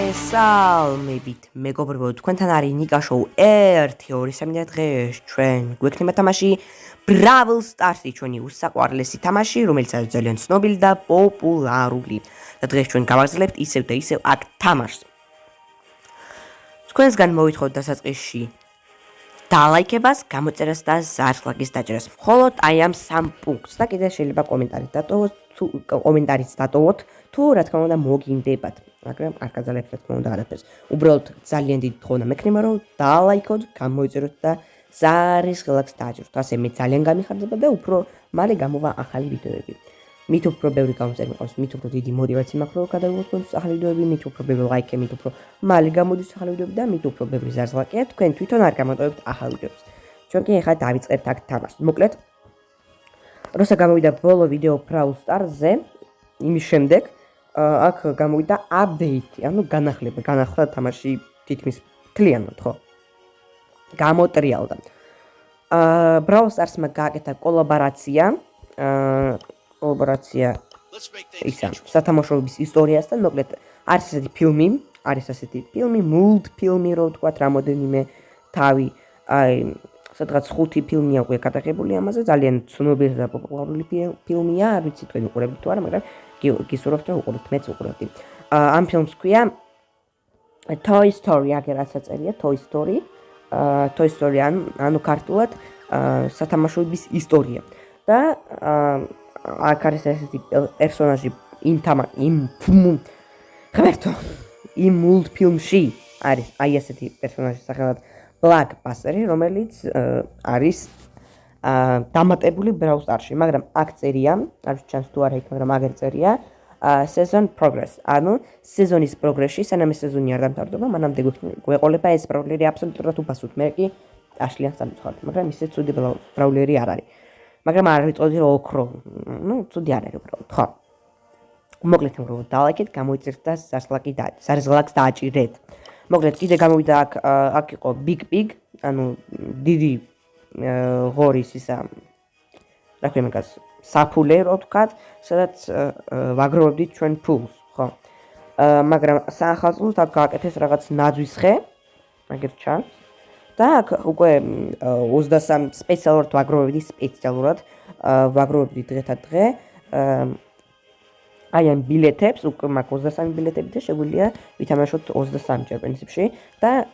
მოგესალმებით მეგობრებო, თქვენთან არის ნიკა შოუ 1-2-3 დღეს ჩვენ გვექნება თამაში Brawl Stars-ი, ჩვენი უსაყვარლესი თამაში, რომელიც არის ძალიან ცნობილი და პოპულარული. და დღეს ჩვენ გავაგრძელებთ ისევ და ისევ აქ თამაშს. თქვენსგან მოვითხოვთ დასაწყისში დალაიქებას, გამოწერას და ზარს-ლაიკის დაჭერას. მხოლოდ აი ამ 3 პუნქტს და კიდევ შეიძლება კომენტარიც დატოვოთ, თუ რა თქმა უნდა მოგინდებათ. მაგრამ არ გაძლევთ რა თქმა უნდა არაფერს. უბრალოდ ძალიან დიდი თხოვნა მექნება, რომ დალაიქოთ, გამოიწეროთ და ზარს-ლაიქს დაჭეროთ. ასე მე ძალიან გამიხარდება და უფრო მალე გამოვა ახალი ვიდეოები. მით უფრო ბევრი გამომწერი მიყავს, მით უფრო დიდი мотиваცია მაქვს, რომ გადავიღოთ ახალი ვიდეოები, მით უფრო ბევრი ლაიქი, მით უფრო მალე გამოდის ახალი ვიდეოები და მით უფრო ბევრი ზარს-ლაიქია, თქვენ თვითონ არ გამოტოვებთ ახალ ვიდეოებს. ჩვენ კი ახლა დავიწყებთ აქ თამაშს. მოკლედ, როცა გამოვიდა ბოლო ვიდეო Brawl Stars-ზე, იმის შემდეგ აქ გამოვიდა აპდეიტი, ანუ განახლა თამაში თითქმის მთლიანად, ხო? გამოტრიალდა. Brawl Stars-მა გააკეთა კოლაბორაცია ისა სათამაშოების ისტორიასთან, მოკლედ არის ასეთი ფილმი, მულტფილმი რო ვთქვათ, რამოდენიმე თავი, აი სადღაც 5 ფილმია უკვე გადაღებული ამაზე, ძალიან ცნობილი და პოპულარული ფილმია, არ ვიცი თქვენ უყურებთ თუ არა, მაგრამ გისურვებთ რომ უყურებთ, მეც უყურებდი. ამ ფილმს ქვია Toy Story, აგერ ასაწერია Toy Story, ანუ ქართულად სათამაშოების ისტორია. და აქ არის ესეთი პერსონაჟი იმ მულტფილმში არის აი ესეთი პერსონაჟი სახელად Black Buster, რომელიც არის დამატებული Brawl Stars-ში, მაგრამ აქ წერია, არ ვიცი ჩანს თუ არა იქ, მაგრამ აგერ წერია season progress, ანუ სეზონის პროგრესში, სანამ სეზონი არ დამთავრდება, მანამდე გვეყოლება ეს ბრაულერი აბსოლუტურად უფასოდ. მე კი აშლიან სამწუხაროდ, მაგრამ ისე ცუდი ბრაულერი არ არის. მაგრამ არ ვიტყოდი რომ ოქრო, ცუდი არ არის უბრალოდ, ხო. მოკლედ რომ დალაიქეთ, გამოიწერთ და ზარს-ლაიქს დააჭირეთ. მოკლედ კიდე გამოვიდა აქ იყო Big Pig, ანუ დიდი ღორის ისა რა ქვია მაგას საფულე რო ვთქვათ, სადაც ვაგროვებდით ჩვენ ფულს, ხო. მაგრამ საახალწლოდ აქ გააკეთეს რაღაც ნაძვის ხე, აგერ ჩანს. და აქ უკვე 23 სპეციალურად ვაგროვებდით დღეთა დღე. აი ამ ბილეთებს, უკვე მაქვს 23 ბილეთები და შეგვიძლია ვითამაშოთ 23 ჯერ პრინციპში და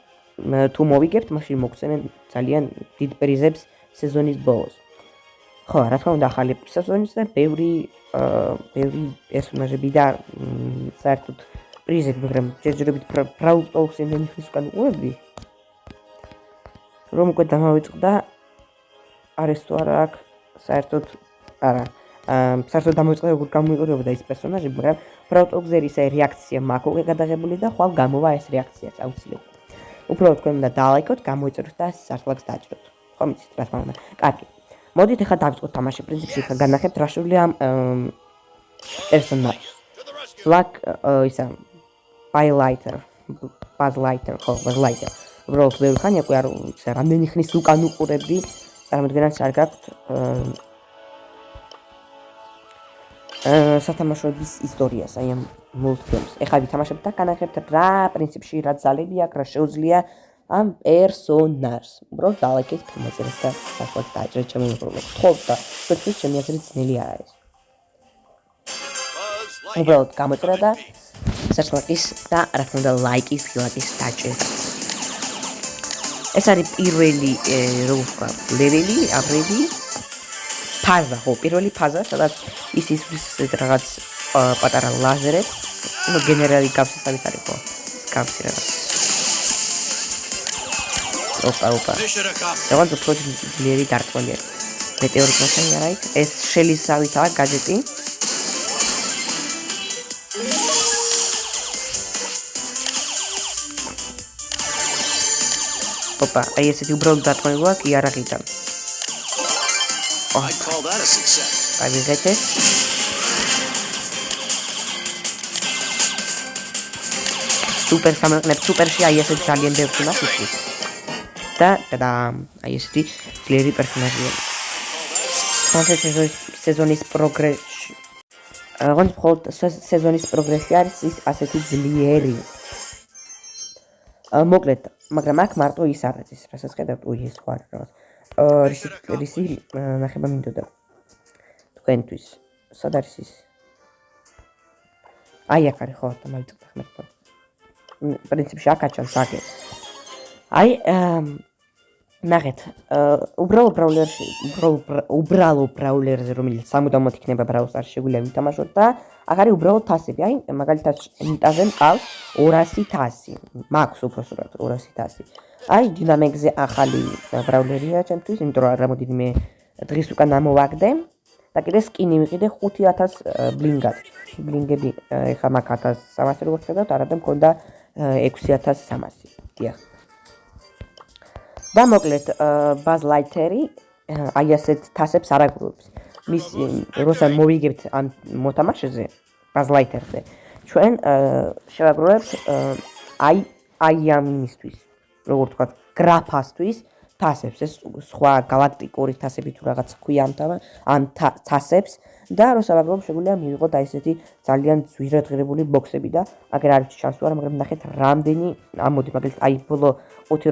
თუ მოვიგებთ, მაშინ მოგცემენ ძალიან დიდ პრიზებს სეზონის ბოლოს. ხო, რა თქმა უნდა, ახალი სეზონის და ბევრი პერსონაჟები და საერთოდ პრიზები, მაგრამ ჯერჯერობით Brawl Talks-ი მიხის უკან უყურებდი. რომ უკვე დამავიწყდა არის თუ არა აქ საერთოდ არა. საერთოდ დამოვიწყდა როგორ გამოიყურებოდა ის პერსონაჟი, მაგრამ Brawl Talks-ზე ისე რეაქცია მაქვს უკვე გადაღებული და ხვალ გამოვა ეს რეაქციაც აუცილებლად. უბრალოდ თქვენ უნდა დალაიქოთ, გამოიწეროთ და ზარს-ლაიქს დააჭიროთ. ხო მიცით, რა თქმა უნდა. კარგი. მოდით ახლა დავიწყოთ თამაში. პრინციპში ახლა განახებთ რა შეუძლია ამ პერსონაჟს. Black ისა Buzz Lightyear, უბრალოდ ბევრი ხანი უკვე არ ვიცი, რამდენი ხნის უკან უყურებდი, წარმოიდგინეთ არ გაქვთ სათამაშოების ისტორიას, აი ამ მულტფილმს. ეხლა ვითამაშებთ და განახებთ რა პრინციპში რა ძალები აქვს, რა შეუძლია ამ პერსონაჟს. უბრალოდ დალაიქეთ, გამოიწერეთ და ზარს-ლაიქს დააჭერეთ, ჩემი უბრალოდ გთხოვთ და თქვენთვის ჩემი აზრით ძნელი არ არის. უბრალოდ გამოიწერეთ და ზარს-ლაიქის და რა თქმა უნდა ლაიკის ლაიკის დააჭერეთ. ეს არის პირველი რო ვთქვა ლეველი, აბრედი, ფაზა, ხო, პირველი ფაზა, სადაც ის რაღაც პატარა ლაზერებს, გენერალი გაფსისავით არის, ხო, გაფსი რაღაც. ოპა. რაღაც უფრო ძლიერი დარტყმელი არის. მეტეორი პროცესი არა იქ, ეს შელისავითაა გაჯეტი. ოპა, აი ესეთი უბრალოდ დარტყმებია კი არ აღიდა. I call that a success. Გავიღეთ. სუპერ გამეყნებ სუპერში აი ესეთი ძალიან ბევრი მასის. და აი ესეთი ძლიერი პერსონაჟია. სეზონის პროგრესში. როგორც მხოლოდ სეზონის პროგრესი არის ის ასეთი ძლიერი. მოკლედ, მაგრამ აქ მარტო ის არ არის, რასაც ხედავთ, ეს ხო არის რაღაც. რისი ნახება მინდოდა თქვენთვის. სად არის ის? აი აქ არის ხო, დამავიწყდა ხმერთ. პრინციპში აქ აჩვენს აგე. აი ნახეთ, უბრალო ბრაულერზე, რომელიც სამუდამოდ იქნება Brawl Stars შეგვიძლია ვითამაშოთ და აქ არის უბრალოდ თასები. აი, მაგალითად, ნიტაზე მყავს 200 თასი. მაქვს უბრალოდ 200 თასი. აი, დინამიკზე ახალი ბრაულერია ჩემთვის, იმიტომ რომ რამოდენიმე დღის უკან ამოვაგდე და კიდე სკინი ვიყიდე 5000 ბლინგად. ბლინგები ეხა მაგ 1300 როგორც ხედავთ, არადა მქონდა 6300. დიახ. და მოკლედ ბაზ ლაითერი აი ასეთ თასებს არ აგროვებს. მის როცა მოვიგებთ ამ მოთამაშეზე ბაზ ლაითერზე ჩვენ შევაგროვებთ აი ამისთვის როგორ თქვა გრაფასთვის თასებს ეს სხვა galaktikori თასები თუ რაღაც ქვია ამ თასებს და როცა ვაგროვებ შეგვიძლია მივიღოთ აი ესეთი ძალიან ძვირადღირებული ბოქსები და აგერ არის შანსი არა მაგრამ ნახეთ რამდენი ამოდი მაგალითად აი ბოლო 5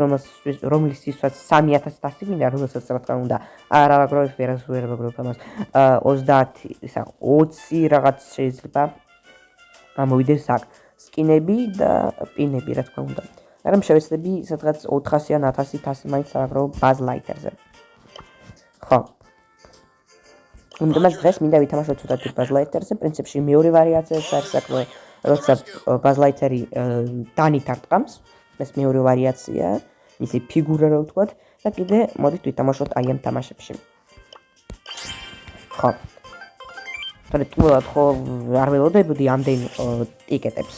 რომლისთვისაც 3000 თასი გვინდა რომელსაც რა თქმა უნდა არა ვაგროვებ ვერ ვაგროვებ ამას 30 ისა 20 რაღაც შეიძლება ამოვიდეს აქ სკინები და პინები რა თქმა უნდა მაგრამ შევეცდები სადღაც 400 ან 1000 თასი მაინც ვაგროვებ ბაზ ლაითერზე ხო undemaz დღეს მინდა ვითამაშოთ ცოტათი ბაზ ლაითერზე პრინციპში მეორე ვარიაციაც არის საქმე როცა ბაზ ლაითერი დანით არტყამს ეს მეორე ვარიაცია მისი ფიგურა რა ვთქვათ და კიდე მოდით ვითამაშოთ აი ამ თამაშებში ხო თორემ ხო არ ველოდებოდი ამდენ ტიკეტებს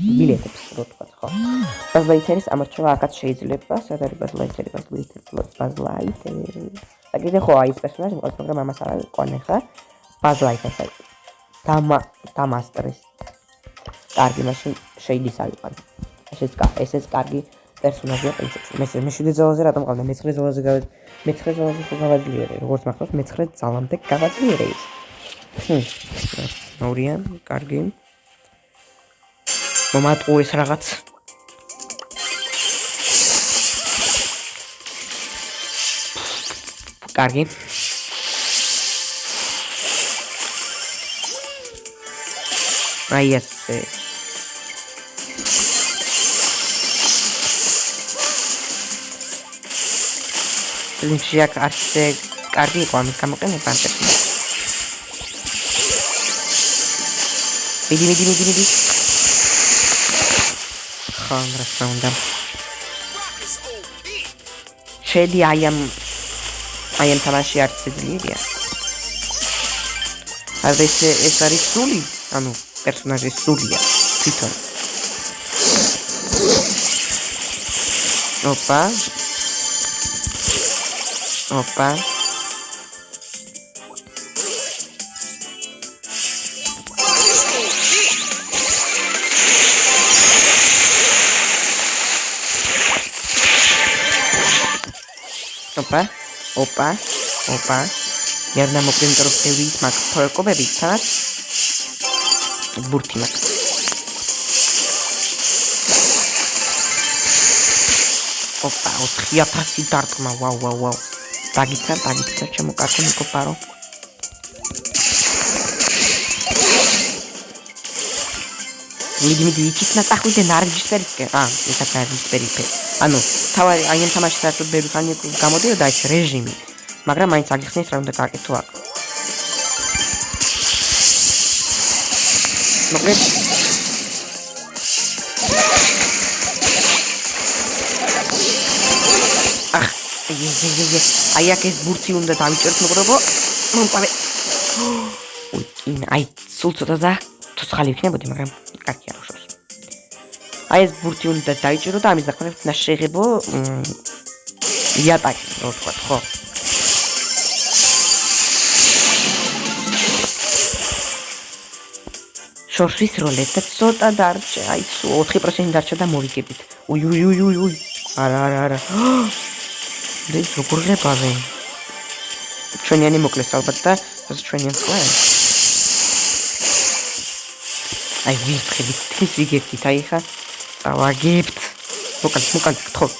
ბილეთებს რა ვთქვათ ხო ბაზ ლაითერის ამორჩევა აქაც შეიძლება სად არის ბაზ ლაითერი და კიდე ხო აი ეს პერსონაჟი მყავს მაგრამ ამას არ ყონე ხა ბაზ ლაითერი დამასტრის კარგი მაშინ შეიძლება აიყო ესეც კარგი პერსონაჟია პრინციპში მე 7 ზოლაზე რატომ ყავდა მე-9 ზოლაზე ხო გავაძლიერე როგორც მახსოვს მე-9 ზალამდე გავაძლიერე ის ნორია კარგი მომატყო ეს რაღაც კარგი აი ესე ლინჩია კარზე კარგი იყო ამის გამოყენება მიდი ხო რა თქმა უნდა შედი აი ამ თამაში არც ძლიერია არ ეს არის სული ანუ პერსონაჟის სულია თვითონ ოპა ოპა Ярна მოკლინტერო პევის მაგ ფორკობები თან ბურთი მაგ ოპა 4000 დარტყმა ვაუ დაგიცა ჩემო კარტო მიკოპარო მიდი იქით ნახავდე ნარგისფერისკენ ესა ნარგისფერიფე ანუ თავი აი ამ თამაში საერთოდ ბევრი ხანი გამოდიოდა ეს რეჟიმი მაგრამ მაინც აგიხსნით რა უნდა გააკეთო აქ მოკლედ აი აქ ეს ბურთი უნდა დავიჭერთ მოგრობო მომყავე აი სულ ცოტა და ცოცხალი ვიქნებოდი მაგრამ კარგი არ უშავს აი ეს ბურთი უნდა დაიჭირო და ამის დაკვნებით უნდა შეღებო იატაკი რა ვთქვა ხო შორსის როლეტა ცოტა დარჩა აი 4% დარჩა და მოვიგებით უი არა ეს როგორ ღებავე ჩვენიანი მოკლეს ალბათ და ჩვენიან სხვა აი ვიხდით თქვის ვიგებთ აი ხა წავაგებთ მოკალ გთხოვ.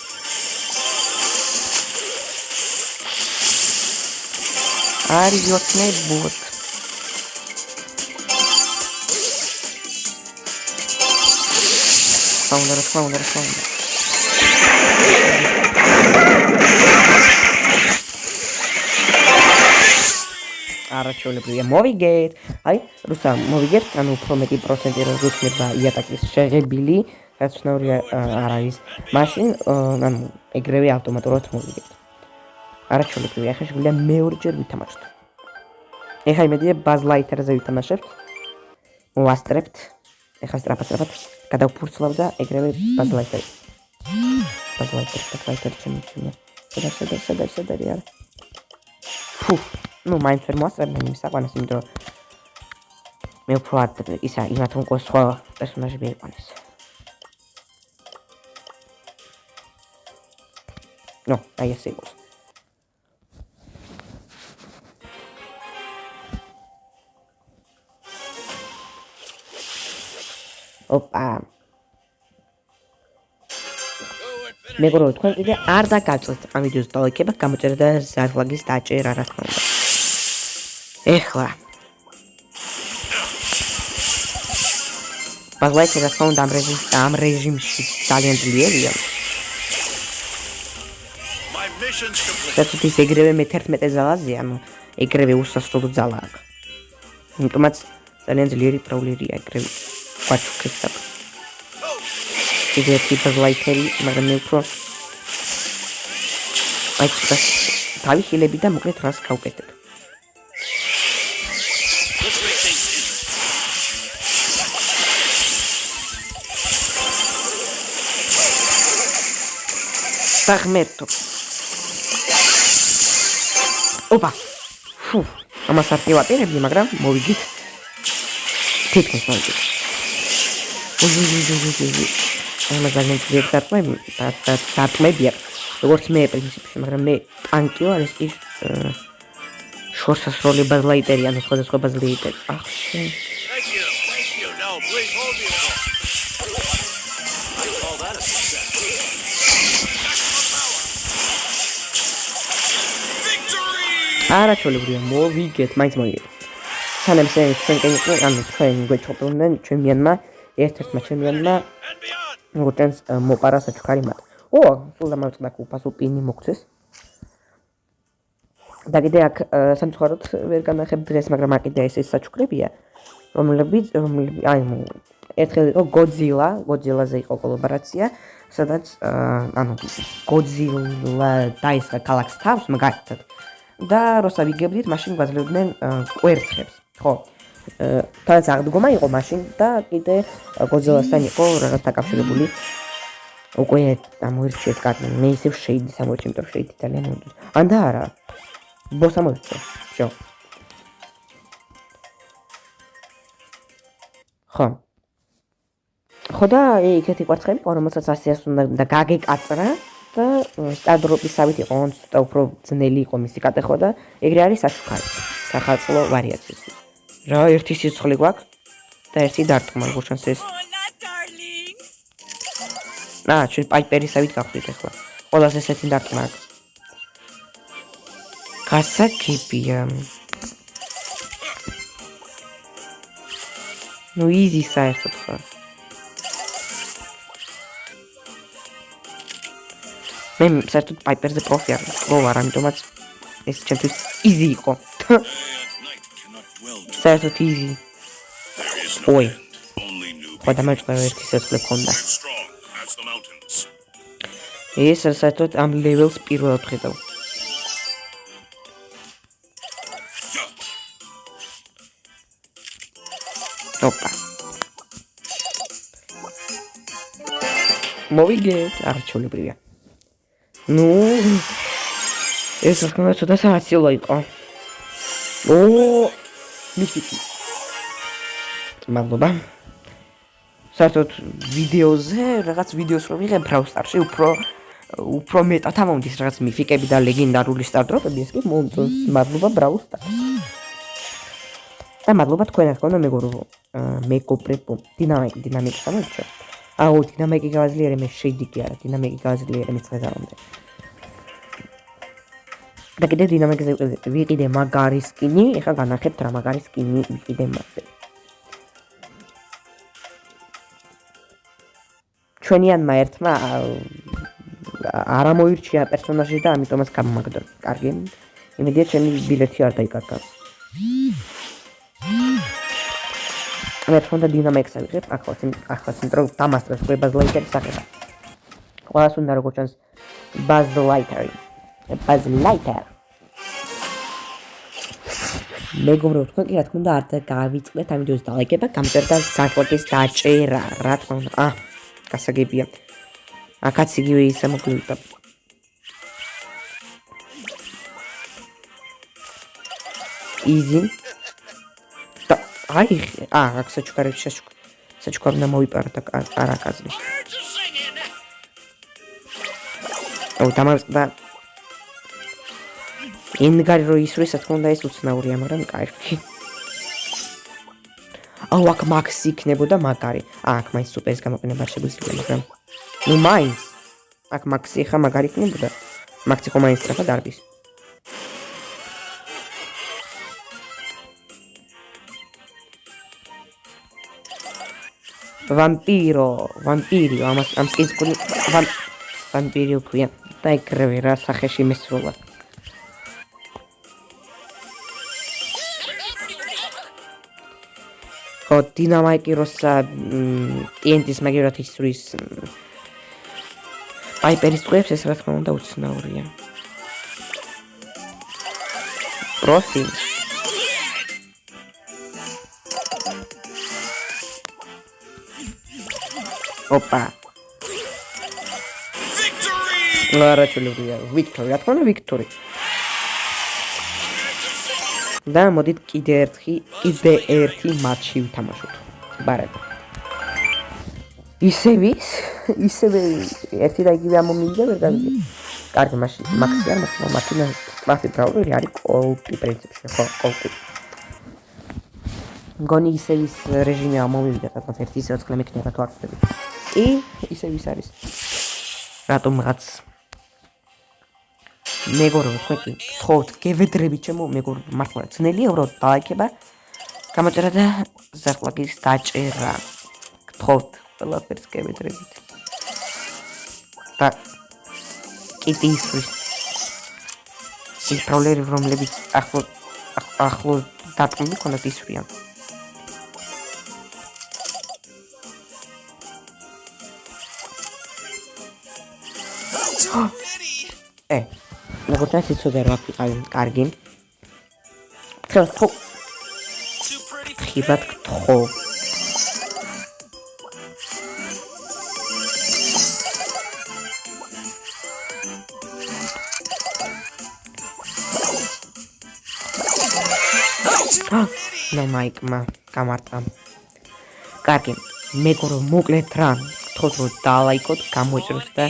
არის იოცნებოდ. Fauna. არაჩვეულებრივია. მოვიგეთ. აი, რუსა, მოვიგეთ, ანუ უფრო მეტი პროცენტი რო გვექნება იატაკის შეღებილი, რაც ცნობილია არ არის. მაშინ, ანუ ეგრევე ავტომატურად მოვიგეთ. არაჩვეულებრივია. ახლა შეგვიძლია მეორეჯერ ვითამაშოთ. ეხლა იმედია ბაზ ლაითერზე ვითამაშებთ. მოვასწრებთ. ეხლა სწრაფად გადავფურცლავ და ეგრევე ბაზ ლაითერი. ბაზ ლაითერი ჩემი. სადარი არა. ფუ, ну, მაინც ვერ მოასწრებდნენ იმ საყვანას, იმიტომ რომ მე უფრო ისა იმათ უკვე სხვა პერსონაჟები მიიყვანეს. ნო, აი ესე იყოს. ოპა. მეგობრებო, თქვენ კიდე არ დაგაწევთ ამ ვიდეოს დალაიქება, გამოწერა და ზარლაგის დაჭერა რა თქმა უნდა. ეხლა ბაზლაიქი რა თქმა უნდა ამ რეჟიმში ძალიან ძლიერია. საერთოდ ის ეგრევე მე-11 ზალაზია, ანუ ეგრევე უსასრულო ზალა აქვს. იმიტომაც ძალიან ძლიერი პროვლერია ეგრევე გვაჩუქებს აქ. ეგრეთი ბაზლაიქერი, მაგრამ მე უფრო აი თავი ხილები და მოკლედ რას გავკეთებ. Fragmento. Opa. Фу. Ამას არ დავაპირებდი, მაგრამ მოვიგით. თითქოს მოვიგით. ამას ძალიან ძლიერ დარტყმებია. როგორც მე პრინციპში, მაგრამ მე ტანკიო არის ის შორსასროლი ბაზლაიტერი, ანუ სხვადასხვა ბაზლაიტერი. ახ, შენ. არაჩვეულებრივია, მოვიგეთ, მაინც მოვიგეთ. სანამ ჩვენ კენიკენ, ანუ ჩვენ გვეჩვეულებდნენ ჩემიანმა, ერთ-ერთმა ჩემიანმა, როგორც მოპარა საჩუქარი მათ. ო, სულ დამარცხდა უფასო პინი მოგცეს. და კიდე აქ სამწუხაროდ ვერ განახებ დღეს, მაგრამ აქ კიდე ეს საჩუქრებია, რომლებიც აი ერთხელ იყო გოძილაზე იყო კოლაბორაცია, სადაც ანუ გოძილა დაისხა ქალაქს თავს მაგათად. და როცა ვიგებდით, მაშინ გვაძლევდნენ კვერცხებს, ხო? თალაც აღდგომა იყო მაშინ და კიდე გოძილასთან იყო რაღაც დაკავშირებული. უკვე ამოირჩიეს კარგი, მე ისევ შეიდი სამოჩი, იმიტომ რომ შეიდი ძალიან მომდის. ან და არა. ბოს ამოირჩიე. შო. ხო და იქეთი კვერცხები იყო, რომელსაც 100-ას უნდა გაგეკაწრა. და სტადროპისავით იყო, ცოტა უფრო ძნელი იყო მისი კატეხო და ეგრე არის საჩუქარი, სახალხო ვარიაციის. რა, ერთი სიცხლე გვაქვს და ერთი დარტყმა, როგორც ჩანს ეს. ჩვენ პაიპერისავით გავხდით ახლა. ყველას ესეთი დარტყმა აქვს. გასაგებია. ნუ იზი საერთოდ ხარ. მე საერთოდ პაიპერზე პროფი არ ამიტომაც ეს ჩემთვის იზი იყო. საერთოდ იზი. ой. ხოდა მაჭდა ერთი სესწრე ქონდა. ეს საერთოდ ამ ლეველს პირველად ხედავ. ოპა. მოვიგეთ, არჩეულებრივია. Ну, ეს რა ცოტა სააციო იყო. ო, მისიკი. მადლობა. საერთოდ ვიდეოზე, რაღაც ვიდეოს რო ვიღებ Brawl Stars-ში, უფრო მეტად ამომდის რაღაც მიფიკები და ლეგენდარული სტარდროპები, ეს კი მომწონს. მადლობა Brawl Stars. და მადლობა თქვენ რა თქმა უნდა მეგობრებო, დინამიკს ამოიჩა. აუ, დინამიკი გავაძლიერე, მე შეიდი არა, დინამიკი გავაძლიერე მეცხედავამდე. და კიდე დინამიკზე ვიყიდე მაგარი სკინი, ეხლა განახებთ რა მაგარი სკინი ვიყიდე მასზე. ჩვენიანმა ერთმა არ ამოირჩია პერსონაჟი და ამიტომაც გამომაგდო. კარგი. იმედია ჩემი ბილეთი არ დაიკარგა. მე თვითონ დინამიკს ავიღებ, ახლაც იმიტომ რომ დამასწრებს Buzz Lightyear-ის სახელი. ყველას უნდა როგორც ჩანს Buzz Lightyear. Buzz Lightyear. მეგობრებო, თქვენ კი რა თქმა უნდა არ გავიწყდეთ ამ ვიდეოს დალაიქება, გამჭირდა საკვეთის დაჭერა, რა თქმა უნდა. გასაგებია. აქაც იგივე ისე მოგვივიდა. Easy. აი, აქ საჩუქარებს საჩუქარი უნდა მოიპარო და არაკაზი. ო, დამარცხდა. ინგარი რო ისვრეს, რა თქმა უნდა ეს უცნაურია, მაგრამ კაი. აუ, აქ მაქს იქნებოდა მაგარი. აქ მაინც სუპერის გამოყენება არ შეგვიძლია, მაგრამ ნუ მაინც. აქ მაქსი ხა მაგარი იქნებოდა. მაქსი ხომ მაინც სწრაფად არბის. ვამპირი, ამ სკინს კული ვამპირი ქვია. და ეგრევე რა სახეში მესროლა. ხო, დინამიკი როცა TNT-ის მაგერად ისვრის Piper-ის წვებს ეს რა თქმა უნდა უცნაურია. პროფი. ოპა. Victory, რა თქმა უნდა Victory. და მოდით კიდე ერთი მატჩი ვითამაშოთ. ბარები. ისევე ერთი და იგივე ამომივიდა ვერ გავიგე. კარგი, მაშინ მაქსი არ მაქვს, მაშინ სტრაფი ბრაულერი არის კოლტი პრინციპში, ხო, კოლტი. მგონი ისევის რეჟიმი ამომივიდა, რადგან ერთი ისე ოცხლე მექნება თუ არ ვწდები. ისევის არის. რატომღაც მეგობრებო, თქვენ კი გთხოვთ, გევედრებით ჩემო მეგობრებო, მართლა ძნელია უბრალოდ დალაიქება. გამოწერა და ზარყლაკის დაჭერა. გთხოვთ, ყველაფერს გევედრებით. და კიდე ისვრის. ის პრობლემები, რომლებიც ახლო დატკბილი ქონდათ ისვრიან. როგორც იცოდე რა ვიყავი კარგი. ხო. ხიბად გთხო. მე მაიკმა გამარტა. კარგი, მეგობრებო, მოკლედ რა, გთხოვთ რომ დალაიქოთ, გამოიწეროთ და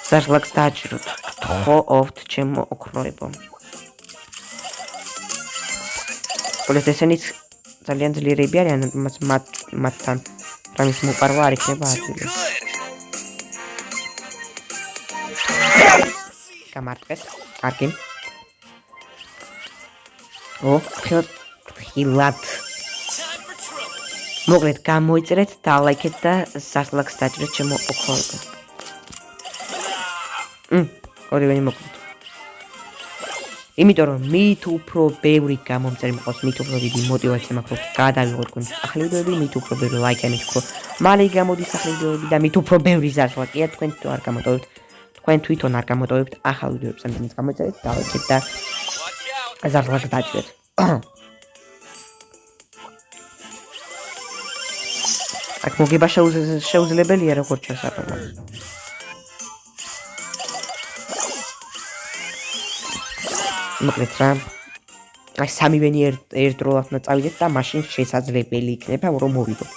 ზარლაკს დააჭიროთ. გთხოვთ ჩემო ოქროებო. ხოლოს ესენიც ძალიან ძლიერები არიან, მათთან რამის მოპარვა არ იქნება ადვილი. გამარტყეს, კარგი. ხილად. მოკლედ გამოიწერეთ, დალაიქეთ და ზარლაკს დააჭიროთ ჩემო ოქროებო. ორივენი მოკლედ. იმიტომ რომ მით უფრო ბევრი გამომწერი მოყავს, მით უფრო დიდი мотиваცია მაქვს, რომ გადავიღოთ თქვენ ახალი ვიდეოები, მით უფრო ბევრი ლაიქი, მით უფრო მალე გამოდის ახალი ვიდეოები და მით უფრო ბევრი ზარზვაკია, თქვენ თვითონ არ გამოტოვებთ. თქვენ თვითონ არ გამოტოვებთ ახალ ვიდეოებს, ამიტომ გამოიწერეთ, დალაიქეთ და ზარზვაკს დააჭირეთ. აქ მოგება შეუძლებელია როგორც ჩანს აბა. მოკლედ რა. აი სამივენი ერთდროულად უნდა წავიდეთ და მაშინ შესაძლებელი იქნება რომ მოვიდოთ.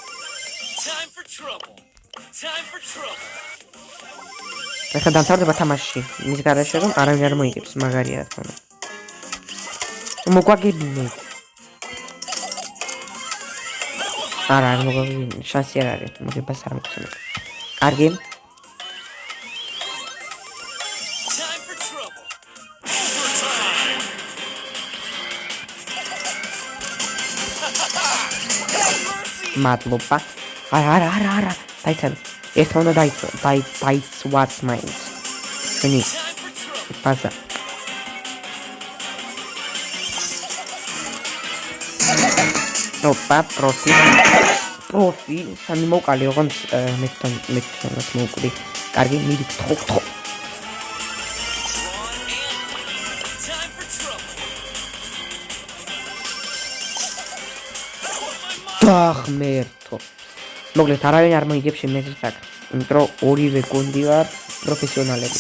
ეხლა დამთავრდება თამაში. მის გარშე რომ არავინ არ მოიგებს, მაგარია რა თქმა უნდა. მოგვაგებინეთ. არა, შანსი არ არის, მოგებას არ მოგცემენ. კარგი. მადლობა. არა. დაიცადე. ეს უნდა დაიცვას მაინც. შენი პასა. ოპა, პროფი, სამი მოვყალი, ოღონდ მეთან მოვკვდი. კარგი, მიდი თხო. დახმერთო. მოკლედ, არავინ არ მოიგებს შემეძებს აქ. იმიტომ რომ ორივე გუნდი ვარ პროფესიონალები.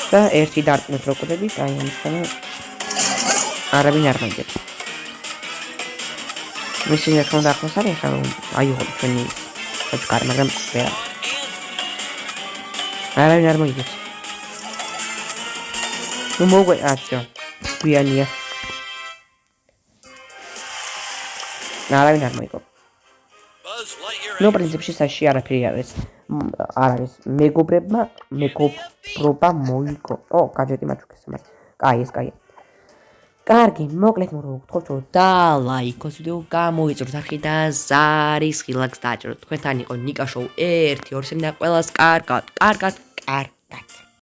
და ერთი დარტყმით რო კვდებით, აი ამისგან არავინ არ მოიგებს. მისი ნახონ დახოს არის ხა აი ხო ჩვენი საჭკარი, მაგრამ ვერა. არავინ არ მოიგებს. ნუ მოგვე აცო. გვიანია. არავინ არ მოიგებს. ნუ პრინციპში საში არაფერი არის. არ არის მეგობრობა მოიგო. გაჯეტი მაჩუქეს მას. კაი ეს კაია. კარგი, მოკლედ მოგთხოვთ რომ დალაიქოს ვიდეო, გამოიწუროთ არხი და ზარის ღილაკს დააჭეროთ. თქვენთან იყო ნიკა შოუ 1, 2, 3 და ყველას კარგად.